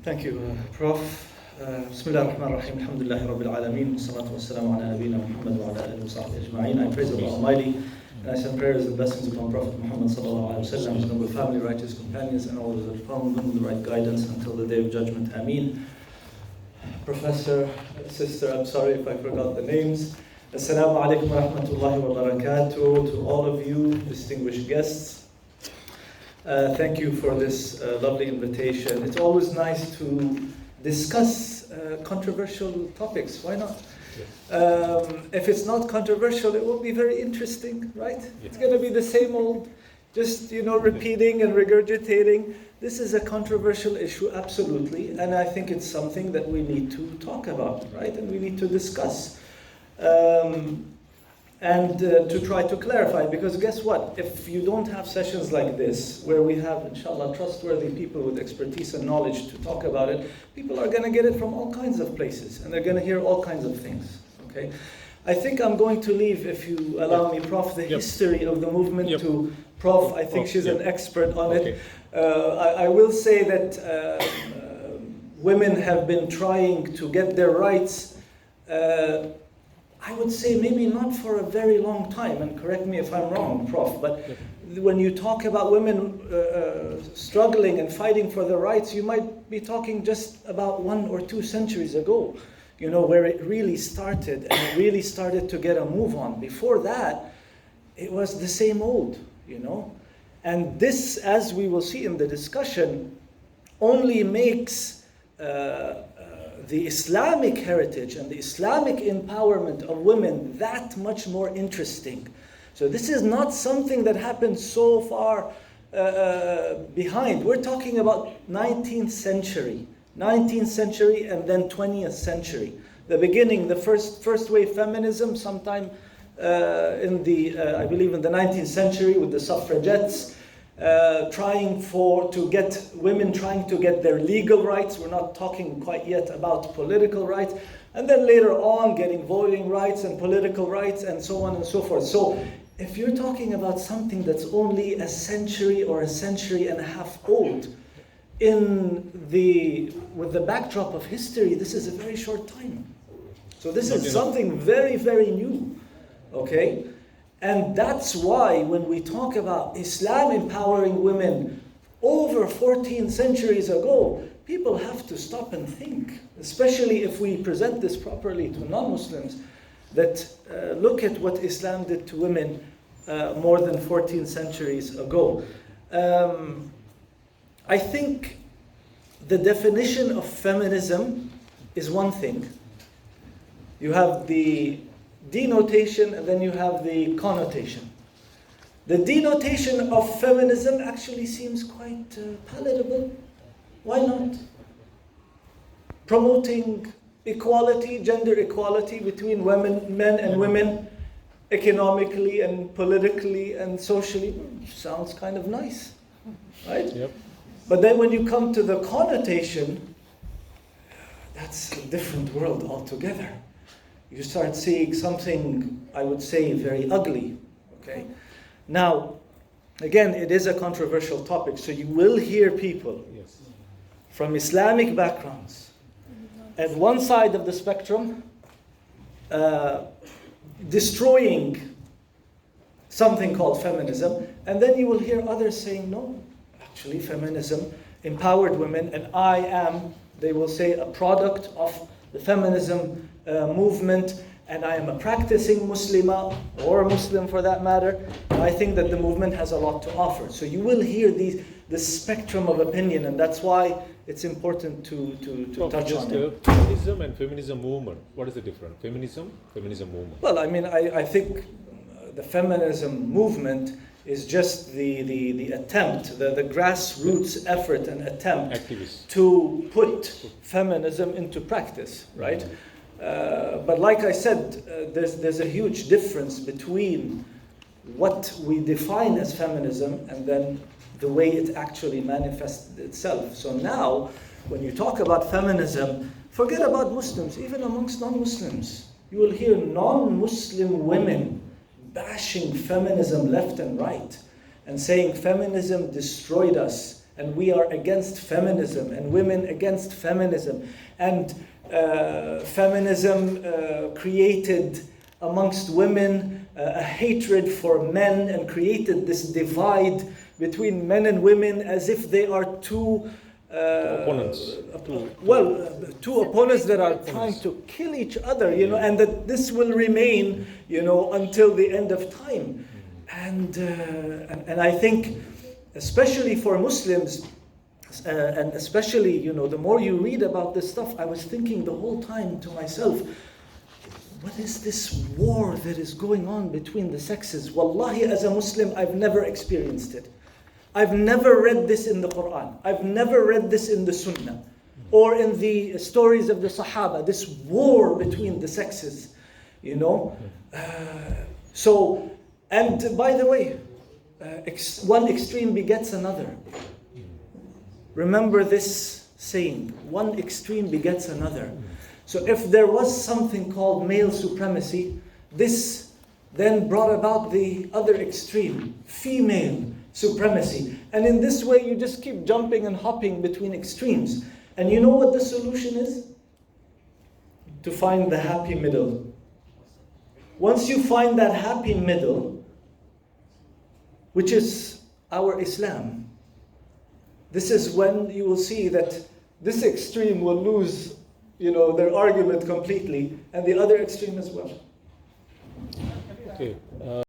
Thank you, Prof. Bismillah ar-Rahman ar-Rahim, alhamdulillahi rabbil alameen, salatu wassalamu ala nabiyyina Muhammad wa ala alihi wa sahbihi ajma'in. I praise Allah Almighty, and I send prayers and blessings upon Prophet Muhammad sallallahu alaihi wasallam, his noble family, righteous companions, and all those that follow them with the right guidance until the day of judgment. Ameen. Professor, sister, I'm sorry if I forgot the names. Assalamu alaikum wa rahmatullahi wa barakatuh to all of you, distinguished guests. Thank you for this lovely invitation. It's always nice to discuss controversial topics. Why not? Yes. If it's not controversial, it will be very interesting, right? Yes. It's going to be the same old, just repeating and regurgitating. This is a controversial issue, absolutely, and I think it's something that we need to talk about, right? And we need to discuss. And to try to clarify, because guess what? If you don't have sessions like this, where we have, inshallah, trustworthy people with expertise and knowledge to talk about it, people are going to get it from all kinds of places, and they're going to hear all kinds of things, okay? I think I'm going to leave, if you allow me, Prof, the history of the movement to Prof. I think she's an expert on it. I will say that women have been trying to get their rights I would say maybe not for a very long time, and correct me if I'm wrong, Prof, but when you talk about women struggling and fighting for their rights, you might be talking just about 1 or 2 centuries ago, where it really started, and it really started to get a move on. Before that, it was the same old, And this, as we will see in the discussion, only makes the Islamic heritage and the Islamic empowerment of women that much more interesting. So this is not something that happened so far behind. We're talking about 19th century and then 20th century. The beginning, the first wave feminism, sometime in the, I believe in the 19th century with the suffragettes, trying to get their legal rights. We're not talking quite yet about political rights. And then later on, getting voting rights and political rights and so on and so forth. So if you're talking about something that's only a century or a century and a half old, with the backdrop of history, this is a very short time. So this is something very, very new, okay? And that's why when we talk about Islam empowering women over 14 centuries ago, people have to stop and think, especially if we present this properly to non-Muslims, that look at what Islam did to women more than 14 centuries ago. I think the definition of feminism is one thing. You have the denotation, and then you have the connotation. The denotation of feminism actually seems quite palatable. Why not? Promoting equality, gender equality between men and women, economically and politically and socially, sounds kind of nice, right? Yep. But then when you come to the connotation, that's a different world altogether. You start seeing something, I would say, very ugly, okay? Now, again, it is a controversial topic, so you will hear people from Islamic backgrounds at one side of the spectrum destroying something called feminism, and then you will hear others saying, no, actually feminism empowered women, and I am, they will say, a product of the feminism movement, and I am a practicing Muslima, or a Muslim for that matter. I think that the movement has a lot to offer. So you will hear the spectrum of opinion, and that's why it's important to touch on it. Feminism and feminism movement, what is the difference? Feminism movement. Well, I mean, I think the feminism movement is just the attempt, the grassroots effort and attempt to put feminism into practice, right? Mm-hmm. But like I said, there's a huge difference between what we define as feminism and then the way it actually manifests itself. So now, when you talk about feminism, forget about Muslims, even amongst non-Muslims. You will hear non-Muslim women bashing feminism left and right and saying feminism destroyed us and we are against feminism, and women against feminism, and feminism created amongst women a hatred for men and created this divide between men and women as if they are two opponents. Two opponents that are trying to kill each other, and that this will remain, until the end of time. And I think, especially for Muslims, and especially, the more you read about this stuff, I was thinking the whole time to myself, what is this war that is going on between the sexes? Wallahi, as a Muslim, I've never experienced it. I've never read this in the Quran. I've never read this in the Sunnah or in the stories of the Sahaba, this war between the sexes, So, and by the way, one extreme begets another. Remember this saying, one extreme begets another. So if there was something called male supremacy, this then brought about the other extreme, female supremacy. And in this way, you just keep jumping and hopping between extremes. And you know what the solution is? To find the happy middle. Once you find that happy middle, which is our Islam, this is when you will see that this extreme will lose, their argument completely, and the other extreme as well. Okay.